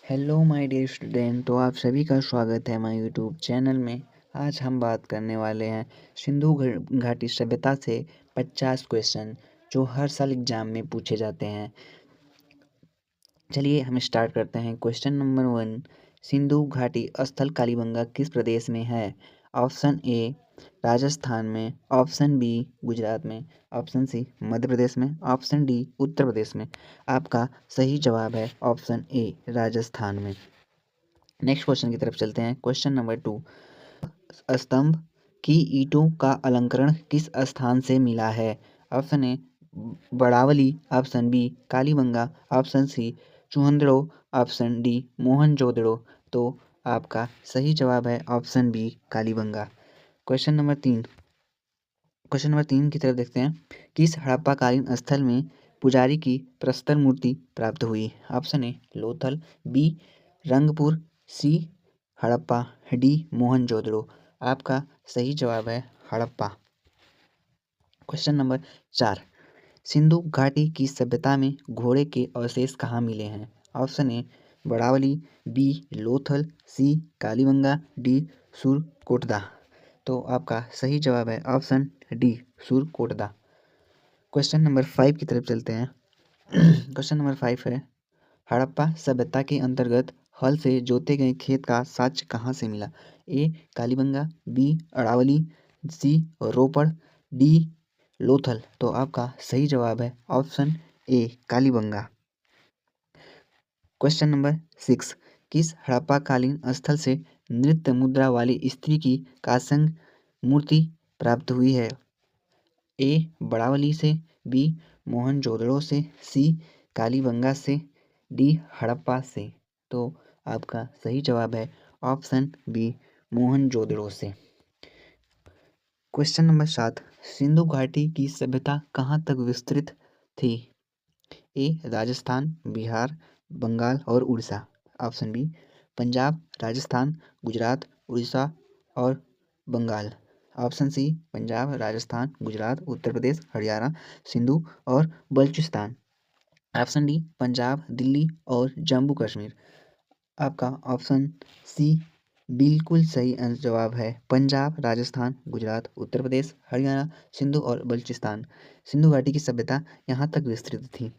Hello my dear student. तो आप सभी का स्वागत है माय यूट्यूब चैनल में। आज हम बात करने वाले हैं सिंधु घाटी सभ्यता से 50 क्वेश्चन जो हर साल एग्जाम में पूछे जाते हैं। चलिए हम स्टार्ट करते हैं। क्वेश्चन नंबर 1, सिंधु घाटी स्थल कालीबंगा किस प्रदेश में है? ऑप्शन ए राजस्थान में, ऑप्शन बी गुजरात में, ऑप्शन सी मध्य प्रदेश में, ऑप्शन डी उत्तर प्रदेश में। आपका सही जवाब है ऑप्शन ए राजस्थान में। नेक्स्ट क्वेश्चन की तरफ चलते हैं। क्वेश्चन नंबर 2, स्तंभ की ईंटों का अलंकरण किस स्थान से मिला है? Option A Badawali, option B Kalibanga, option C Chanhudaro, option D Mohenjodaro. तो आपका सही जवाब है option B Kalibanga. Question number 3 की तरफ देखते हैं। किस हड़प्पाकालीन स्थल में पुजारी की प्रस्तर मूर्ति प्राप्त हुई? Option A Lothal, B Rangpur, C Harappa, D Mohenjodaro. आपका सही जवाब है हड़प्पा। क्वेश्चन नंबर 4, सिंधु घाटी की सभ्यता में घोड़े के अवशेष कहाँ मिले हैं? Option A Badawali, B Lothal, C Kalibangan, D Surkotada. तो आपका सही जवाब है option D Surkotada. Question number 5 की तरफ चलते हैं। क्वेश्चन नंबर 5 है, हड़प्पा सभ्यता के अंतर्गत हल से जोते गए खेत का साक्ष्य कहाँ से मिला? A Kalibangan, B Aravalli, C Ropar, D Lothal. तो आपका सही जवाब है option A Kalibangan. Question number 6, किस हड़प्पाकालीन स्थल से नृत्य मुद्रा वाली स्त्री की कांस्य मूर्ति प्राप्त हुई है? ए बड़ावली से, बी मोहनजोदड़ो से, सी कालीबंगा से, डी हड़प्पा से। तो आपका सही जवाब है ऑप्शन बी मोहनजोदड़ो से। क्वेश्चन नंबर 7, सिंधु घाटी की सभ्यता कहाँ तक विस्तृत थी? ए राजस्थान, बिहार, बंगाल और उड़ीसा, ऑप्शन बी पंजाब, राजस्थान, गुजरात, उड़ीसा और बंगाल, ऑप्शन सी पंजाब, राजस्थान, गुजरात, उत्तर प्रदेश, हरियाणा, सिंधु और बलूचिस्तान, ऑप्शन डी पंजाब, दिल्ली और जम्मू कश्मीर। आपका ऑप्शन सी बिल्कुल सही जवाब है। पंजाब, राजस्थान, गुजरात, उत्तर प्रदेश, हरियाणा, सिंधु और बलूचिस्तान। सिंधु घाटी की सभ्यता यहाँ तक विस्तृत थी।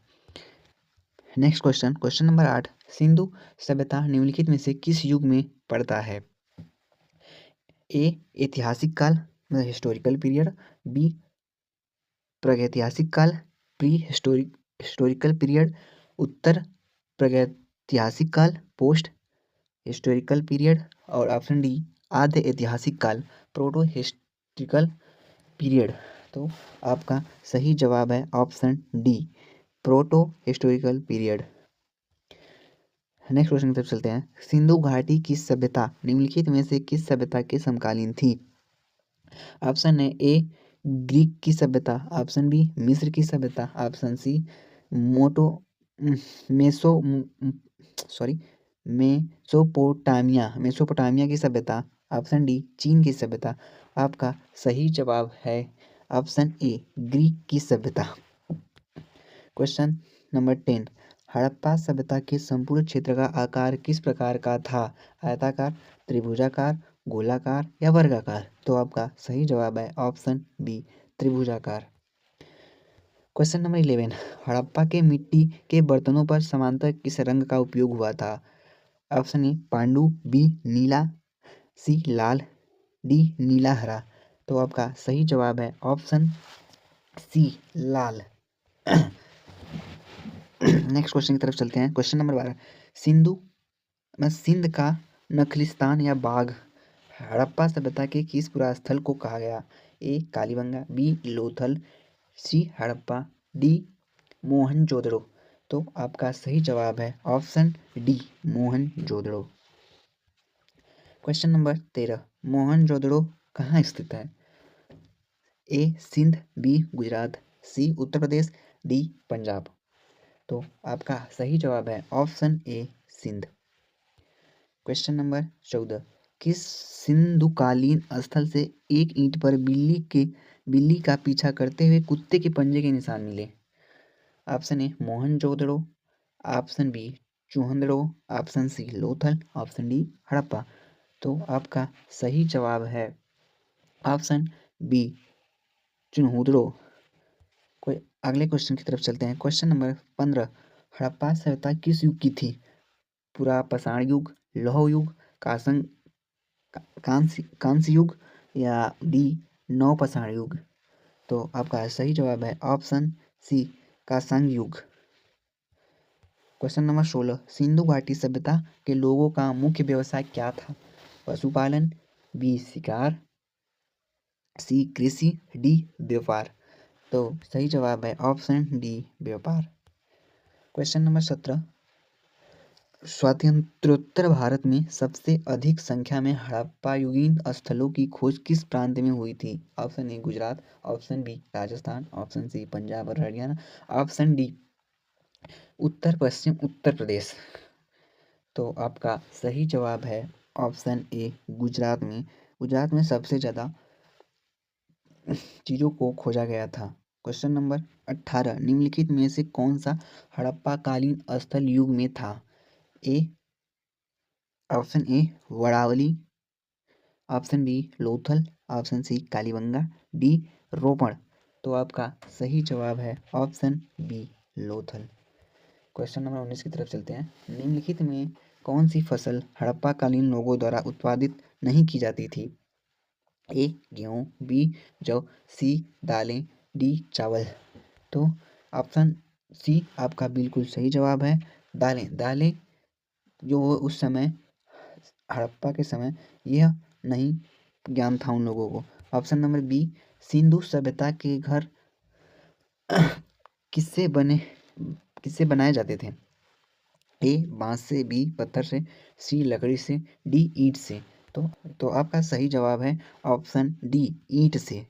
Next question, question number 8, Sindhu सभ्यता निम्नलिखित में से किस युग में पड़ता है? ए ऐतिहासिक काल मतलब हिस्टोरिकल पीरियड, बी प्रागैतिहासिक काल प्री हिस्टोरिकल पीरियड, उत्तर प्रागैतिहासिक काल पोस्ट हिस्टोरिकल पीरियड और ऑप्शन डी आद्य ऐतिहासिक काल प्रोटो हिस्टोरिकल पीरियड। तो आपका सही जवाब है option D proto historical period. Next question की तरफ चलते हैं। सिंधु घाटी की सभ्यता निम्नलिखित में से किस सभ्यता के समकालीन थी? ऑप्शन ए ग्रीक की सभ्यता, ऑप्शन बी मिस्र की सभ्यता, ऑप्शन सी मोटो मेसो सॉरी मेसोपोटामिया की सभ्यता, ऑप्शन डी चीन की सभ्यता। आपका सही जवाब है ऑप्शन ए ग्रीक की सभ्यता। क्वेश्चन नंबर 10, हड़प्पा सभ्यता के संपूर्ण क्षेत्र का आकार किस प्रकार का था? आयताकार, त्रिभुजाकार, गोलाकार या वर्गाकार? तो आपका सही जवाब है ऑप्शन बी त्रिभुजाकार। क्वेश्चन नंबर 11, हड़प्पा के मिट्टी के बर्तनों पर समांतर किस रंग का उपयोग हुआ था? ऑप्शन ए पांडु, बी नीला, सी लाल, डी नीला हरा। तो आपका सही जवाब है ऑप्शन सी लाल। नेक्स्ट क्वेश्चन की तरफ चलते हैं। क्वेश्चन नंबर 12, सिंध का नखलिस्तान या बाघ हड़प्पा सभ्यता के किस पुरास्थल को कहा गया? A Kalibangan, B Lothal, C Harappa, D Mohenjodaro. तो आपका सही जवाब है option D Mohenjodaro. Question number 13, Mohenjodaro कहाँ स्थित है? A Sindh, B Gujarat, C Uttar Pradesh, D Punjab. तो आपका सही जवाब है option A Sindh. Question number 14, किस सिंधुकालीन स्थल से एक ईंट पर बिल्ली का पीछा करते हुए कुत्ते के पंजे के निशान मिले? Option A Mohenjodaro, option B Chanhudaro, option C Lothal, option D Harappa. तो आपका सही जवाब है ऑप्शन बी चुनहुदड़ो। कोई अगले क्वेश्चन की तरफ चलते हैं। क्वेश्चन नंबर 15, हड़प्पा सभ्यता किस युग की थी? पुरा पाषाण युग, लौह युग, कांस्य कांस्य युग या डी नवपाषाण युग। तो आपका सही जवाब है ऑप्शन सी कांस्य युग। क्वेश्चन नंबर 16, सिंधु घाटी सभ्यता के लोगों का मुख्य व्यवसाय क्या था? पशुपालन, बी शिकार, सी कृषि, डी व्यापार। तो सही जवाब है ऑप्शन डी व्यापार। क्वेश्चन नंबर 17, स्वातंत्रोत्तर भारत में सबसे अधिक संख्या में हड़प्पायुगीन स्थलों की खोज किस प्रांत में हुई थी? Option A Gujarat, option B Rajasthan, option C Punjab और हरियाणा, ऑप्शन डी उत्तर पश्चिम उत्तर प्रदेश। तो आपका सही जवाब है ऑप्शन ए गुजरात में। गुजरात में सबसे ज़्यादा चीज़ों को खोजा गया था। क्वेश्चन नंबर 18, निम्नलिखित में से कौन सा हड़प्पा कालीन स्थल युग में था? A option A Badawali, option B Lothal, option C Kalibangan, D रोपण। तो आपका सही जवाब है option B Lothal. Question number 19 की तरफ चलते हैं। निम्नलिखित में कौन सी फसल हड़प्पा कालीन लोगों द्वारा उत्पादित नहीं की जाती थी? ए गेहूँ, बी जौ, सी दालें, डी चावल। तो ऑप्शन सी आपका बिल्कुल सही जवाब है। दालें दालें जो उस समय हड़प्पा के समय यह नहीं ज्ञान था उन लोगों को। ऑप्शन नंबर बी सिंधु सभ्यता के घर किससे बनाए जाते थे? ए बांस से, बी पत्थर से, सी लकड़ी से, डी ईंट से। तो आपका सही जवाब है ऑप्शन डी ईंट से।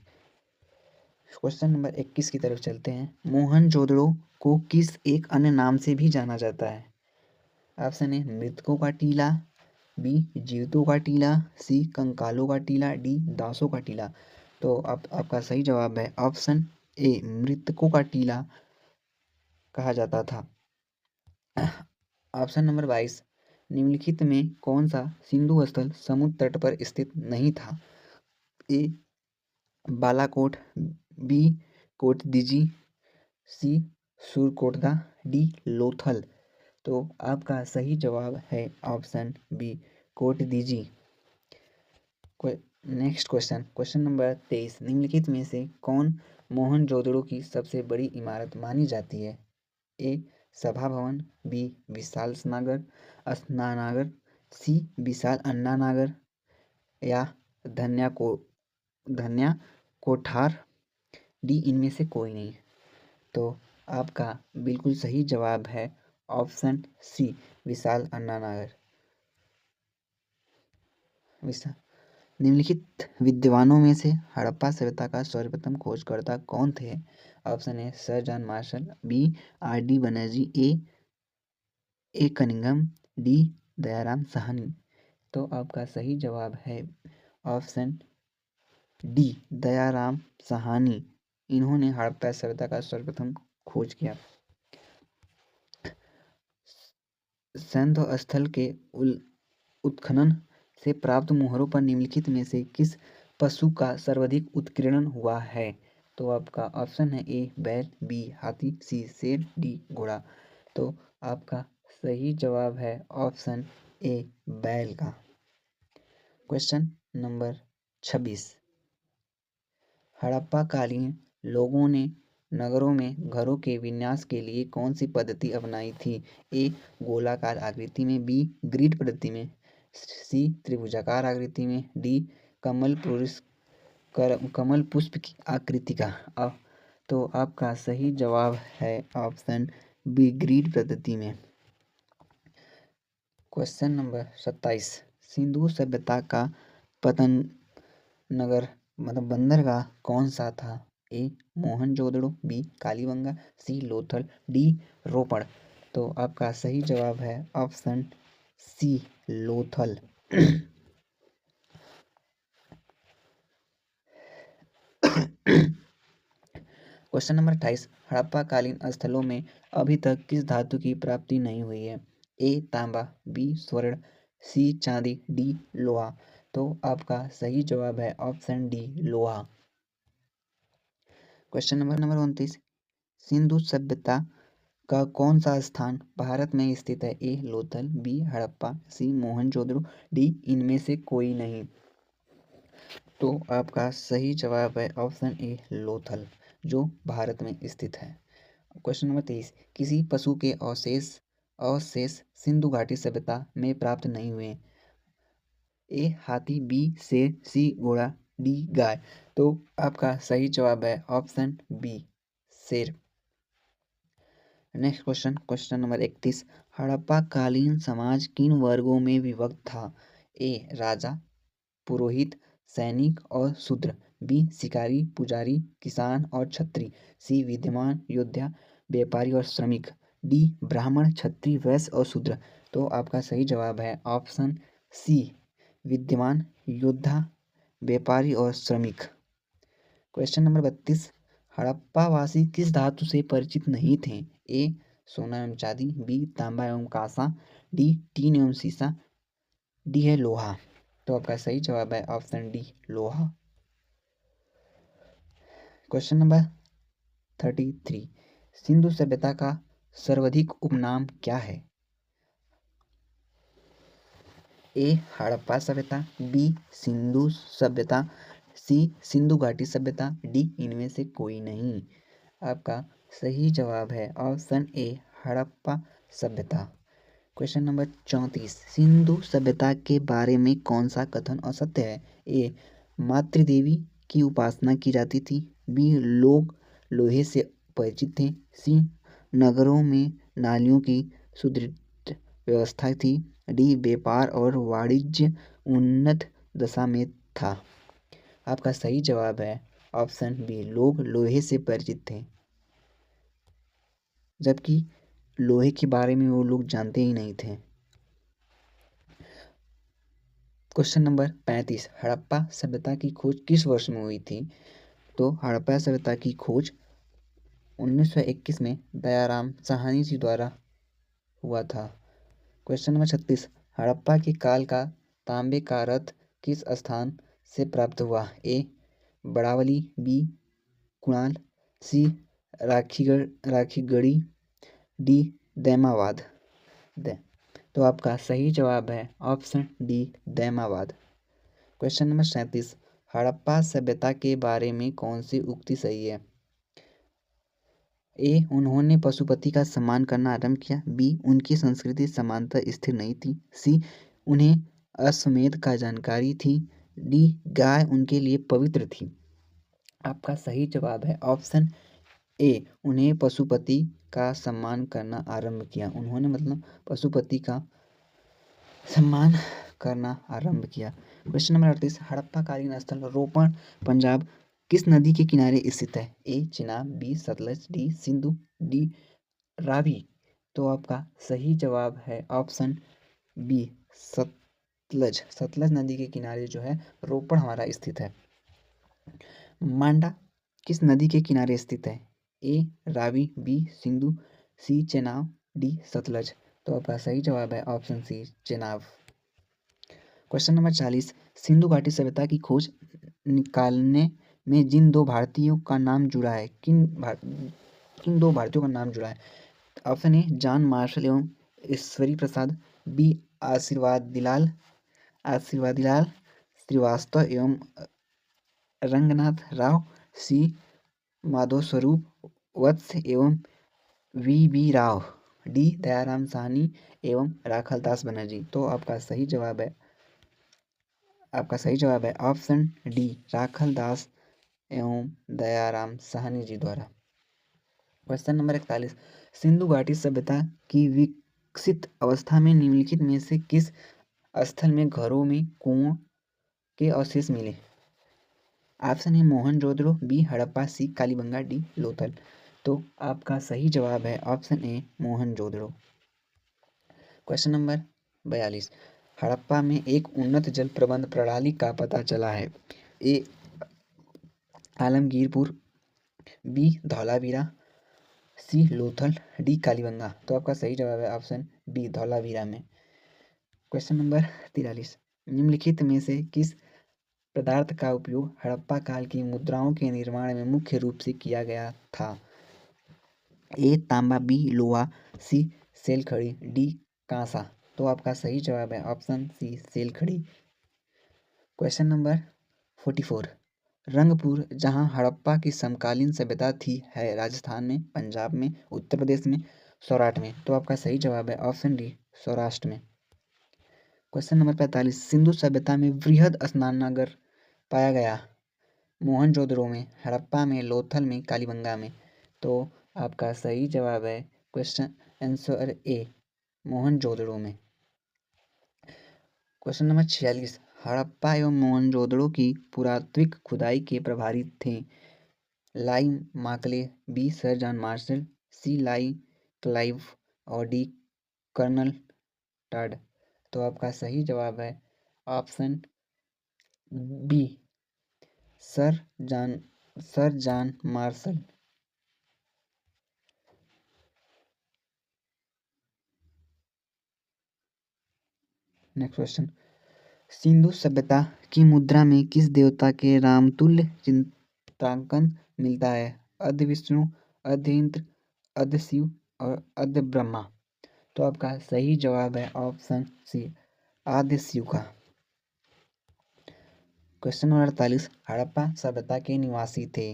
क्वेश्चन नंबर 21 की तरफ चलते हैं। मोहनजोदड़ो को किस एक अन्य नाम से भी जाना जाता है? ऑप्शन ए मृतकों का टीला, बी जीवितों का टीला, सी कंकालों का टीला, डी दासों का टीला। तो आपका सही जवाब है ऑप्शन ए मृतकों का टीला कहा जाता था। ऑप्शन नंबर 22, निम्नलिखित में कौन सा सिंधु स्थल समुद्र तट पर स्थित नहीं था? A Balakot, B Kot Diji, C Surkotada, D Lothal. तो आपका सही जवाब है option B Kot Diji. Next question number 23, निम्नलिखित में से कौन मोहनजोदड़ो की सबसे बड़ी इमारत मानी जाती है? ए सभा भवन, बी विशाल स्नानागर, सी विशाल अन्नानागर या धन्या कोठार, डी इनमें से कोई नहीं। तो आपका बिल्कुल सही जवाब है ऑप्शन सी विशाल अन्नानागर। निम्नलिखित विद्वानों में से हड़प्पा सभ्यता का सर्वप्रथम खोजकर्ता कौन थे? Option A Sir John Marshall, B R D Banerjee, A Cunningham, D Dayaram Sahni. तो आपका सही जवाब है ऑप्शन डी दयाराम साहनी। इन्होंने हड़प्पा सभ्यता का सर्वप्रथम खोज किया। सैंधव स्थल के उत्खनन से प्राप्त मोहरों पर निम्नलिखित में से किस पशु का सर्वाधिक उत्कीर्णन हुआ है? तो आपका ऑप्शन है ए बैल, बी हाथी, सी शेर, डी घोड़ा। तो आपका सही जवाब है ऑप्शन ए बैल का। क्वेश्चन नंबर 26, हड़प्पा कालीन लोगों ने नगरों में घरों के विन्यास के लिए कौन सी पद्धति अपनाई थी? ए गोलाकार आकृति में, बी ग्रिड पद्धति में, सी त्रिभुजाकार आकृति में, डी कमल पुष्प की आकृति का। तो आपका सही जवाब है ऑप्शन बी ग्रिड पद्धति में। क्वेश्चन नंबर 27, सिंधु सभ्यता का पतन नगर मतलब बंदरगाह कौन सा था? A Mohenjodaro, B Kalibangan, C Lothal, D Ropar. तो आपका सही जवाब है option C Lothal. Question number 28, Harappa कालीन स्थलों में अभी तक किस धातु की प्राप्ति नहीं हुई है? ए तांबा, बी स्वर्ण, सी चांदी, डी लोहा। तो आपका सही जवाब है ऑप्शन डी लोहा। क्वेश्चन नंबर 29, सिंधु सभ्यता का कौन सा स्थान भारत में स्थित है? ए लोथल, बी हड़प्पा, सी मोहनजोदड़ो, डी इनमें से कोई नहीं। तो आपका सही जवाब है ऑप्शन ए लोथल, जो भारत में स्थित है। क्वेश्चन नंबर 23, किसी पशु के अवशेष अवशेष सिंधु घाटी सभ्यता में प्राप्त नहीं हुए? ए हाथी, बी शेर, सी घोड़ा, डी गाय। तो आपका सही जवाब है ऑप्शन बी शेर। Next question, question number 31, Harappa कालीन समाज किन वर्गों में विभक्त था? ए राजा, पुरोहित, सैनिक और शूद्र, बी शिकारी, पुजारी, किसान और छत्री, सी विद्यमान योद्धा, व्यापारी और श्रमिक, डी ब्राह्मण, छत्री, वैश्य और शूद्र। तो आपका सही जवाब है ऑप्शन सी विद्यमान योद्धा, व्यापारी और श्रमिक। क्वेश्चन नंबर 32, हड़प्पावासी किस धातु से परिचित नहीं थे? ए सोना एवं चांदी, बी तांबा एवं कांसा, डी टीन एवं सीसा, डी है लोहा। तो आपका सही जवाब है ऑप्शन डी लोहा। क्वेश्चन नंबर 33, सिंधु सभ्यता का सर्वाधिक उपनाम क्या है? ए हड़प्पा सभ्यता, बी सिंधु सभ्यता, सी सिंधु घाटी सभ्यता, डी इनमें से कोई नहीं। आपका सही जवाब है ऑप्शन ए हड़प्पा सभ्यता। क्वेश्चन नंबर 34, सिंधु सभ्यता के बारे में कौन सा कथन असत्य है? ए मातृदेवी की उपासना की जाती थी, बी लोग लोहे से परिचित थे, सी नगरों में नालियों की सुदृढ़ व्यवस्था थी, डी व्यापार और वाणिज्य उन्नत दशा में था। आपका सही जवाब है ऑप्शन बी लोग लोहे से परिचित थे, जबकि लोहे के बारे में वो लोग जानते ही नहीं थे। क्वेश्चन नंबर 35, हड़प्पा सभ्यता की खोज किस वर्ष में हुई थी? तो हड़प्पा सभ्यता की खोज 1921 में दयाराम साहनी जी द्वारा हुआ था। क्वेश्चन नंबर 36, हड़प्पा के काल का तांबे का रथ किस स्थान से प्राप्त हुआ? ए बड़ावली, बी कुणाल, सी राखीगढ़ी, डी दैमाबाद। तो आपका सही जवाब है option D Daimabad. Question number 37, Harappa सभ्यता के बारे में कौन सी उक्ति सही है? ए उन्होंने पशुपति का सम्मान करना आरंभ किया, बी उनकी संस्कृति समानता स्थिर नहीं थी, सी उन्हें अश्वमेध का जानकारी थी, डी गाय उनके लिए पवित्र थी। आपका सही जवाब है ऑप्शन ए उन्हें पशुपति का सम्मान करना आरंभ किया। उन्होंने मतलब पशुपति का सम्मान करना आरंभ किया। क्वेश्चन नंबर 38, हड़प्पा कालीन स्थल रोपण पंजाब किस नदी के किनारे स्थित है? A Chenab, B Sutlej, D Sindhu, D Ravi. तो आपका सही जवाब है ऑप्शन बी सतलज। सतलज नदी के किनारे जो है रोपण हमारा स्थित है। मांडा किस नदी के किनारे स्थित है? A Ravi, B Sindhu, C Chenab, D Sutlej. तो आपका सही जवाब है option C Chenab. Question number 40, Sindhu घाटी सभ्यता की खोज निकालने में जिन दो भारतीयों का नाम जुड़ा है किन दो भारतीयों का नाम जुड़ा है? ऑप्शन ए जॉन मार्शल एवं ईश्वरी प्रसाद, बी आशीर्वादीलाल श्रीवास्तव एवं रंगनाथ राव, सी माधव स्वरूप वत्स एवं वी राव, डी दयाराम साहनी एवं राखालदास बनर्जी। तो आपका सही जवाब है ऑप्शन डी राखालदास एवं दयाराम साहनी जी द्वारा। क्वेश्चन नंबर 41, सिंधु घाटी सभ्यता की विकसित अवस्था में निम्नलिखित में से किस स्थल में घरों में कुओं के अवशेष मिले? Option A Mohenjodaro, B Harappa, C Kalibangan, D Lothal. तो आपका सही जवाब है option A Mohenjodaro. Question number 42, Harappa में एक उन्नत जल प्रबंध प्रणाली का पता चला है। ए आलमगीरपुर, बी धौलावीरा, सी लोथल, डी कालीबंगा। तो आपका सही जवाब है ऑप्शन बी धौलावीरा में। क्वेश्चन नंबर 43, निम्नलिखित में से किस पदार्थ का उपयोग हड़प्पा काल की मुद्राओं के निर्माण में मुख्य रूप से किया गया था? ए तांबा, बी लोहा, सी सेलखड़ी, डी कांसा। तो आपका सही जवाब है ऑप्शन सी सेलखड़ी। क्वेश्चन नंबर 44, रंगपुर जहां हड़प्पा की समकालीन सभ्यता थी है राजस्थान में, पंजाब में, उत्तर प्रदेश में, सौराठ में। तो आपका सही जवाब है ऑप्शन डी सौराष्ट्र में। क्वेश्चन नंबर 45, सिंधु सभ्यता में वृहद स्नानागार पाया गया मोहनजोदड़ो में, हड़प्पा में, लोथल में, कालीबंगा में। तो आपका सही जवाब है क्वेश्चन आंसर ए मोहनजोदड़ो में। क्वेश्चन नंबर 46, हड़प्पा एवं मोहनजोदड़ो की पुरातात्विक खुदाई के प्रभारी थे Lord Macaulay, B Sir John Marshall, C Lord Clive और डी कर्नल टॉड। तो आपका सही जवाब है option B Sir John Marshall. Next question, Sindhu सभ्यता की मुद्रा में किस देवता के रामतुल्य चित्रांकन मिलता है? आद्य विष्णु, आद्य इंद्र, आद्य शिव और आद्य ब्रह्मा। तो आपका सही जवाब है ऑप्शन सी आद्य शिव का। क्वेश्चन नंबर 48, हड़प्पा सभ्यता के निवासी थे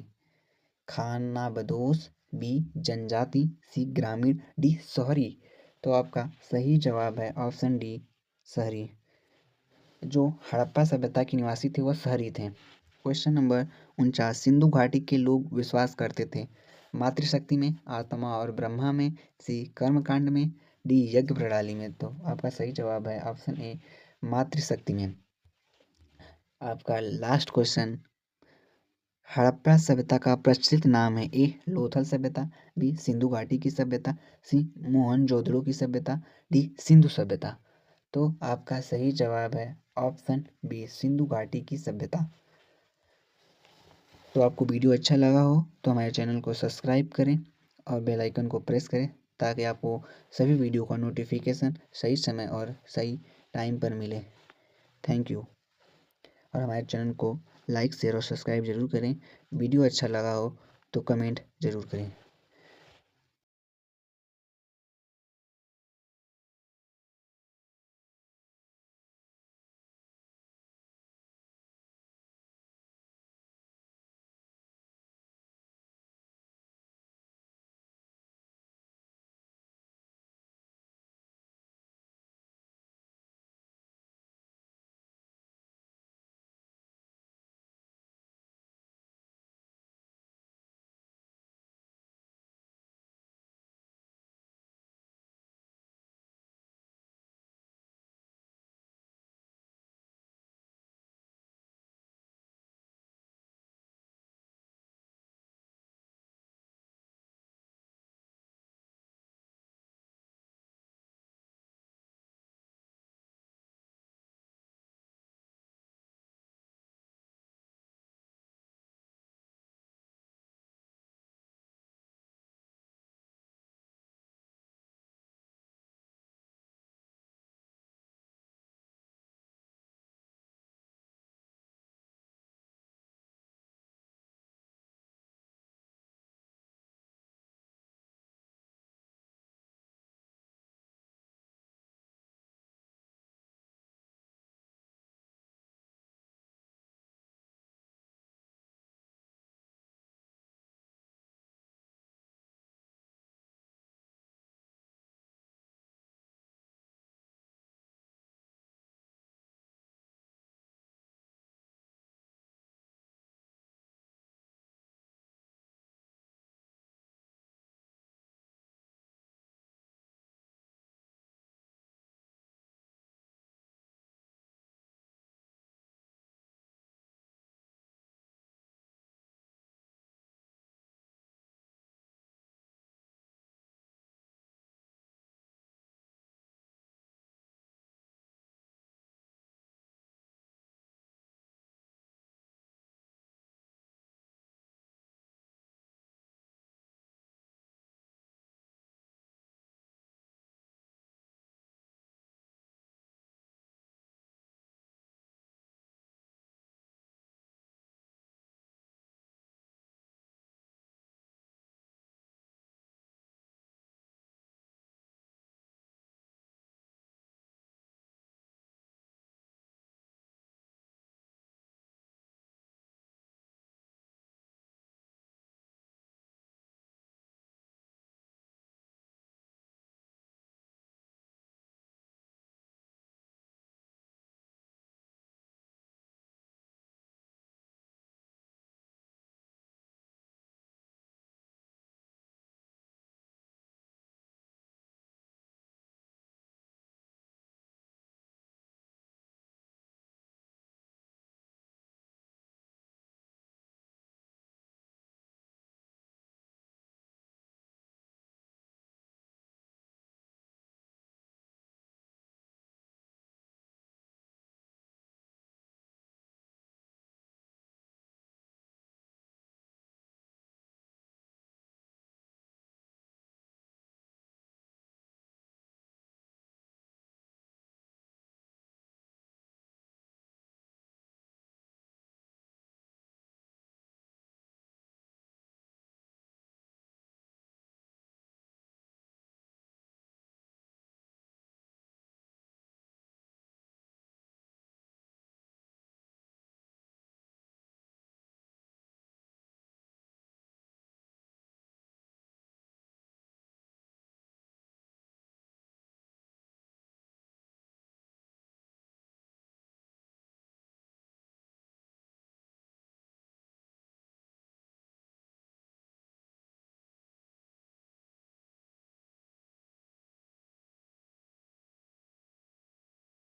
खानाबदोश, बी जनजाति, सी ग्रामीण, डी शहरी। तो आपका सही जवाब है ऑप्शन डी शहरी। जो हड़प्पा सभ्यता के निवासी थे वह शहरी थे। क्वेश्चन नंबर 49, सिंधु घाटी के लोग विश्वास करते थे मातृशक्ति में, आत्मा और ब्रह्मा में, सी कर्मकांड में, डी यज्ञ प्रणाली में। तो आपका सही जवाब है ऑप्शन ए मातृशक्ति में। आपका लास्ट क्वेश्चन, हड़प्पा सभ्यता का प्रचलित नाम है ए लोथल सभ्यता, बी सिंधु घाटी की सभ्यता, सी मोहनजोदड़ो की सभ्यता, डी सिंधु सभ्यता। तो आपका सही जवाब है ऑप्शन बी सिंधु घाटी की सभ्यता। तो आपको वीडियो अच्छा लगा हो तो हमारे चैनल को सब्सक्राइब करें और बेल आइकन को प्रेस करें ताकि आपको सभी वीडियो का नोटिफिकेशन सही समय और सही टाइम पर मिले। Thank you. और हमारे चैनल को लाइक शेयर और सब्सक्राइब जरूर करें। वीडियो अच्छा लगा हो तो कमेंट ज़रूर करें।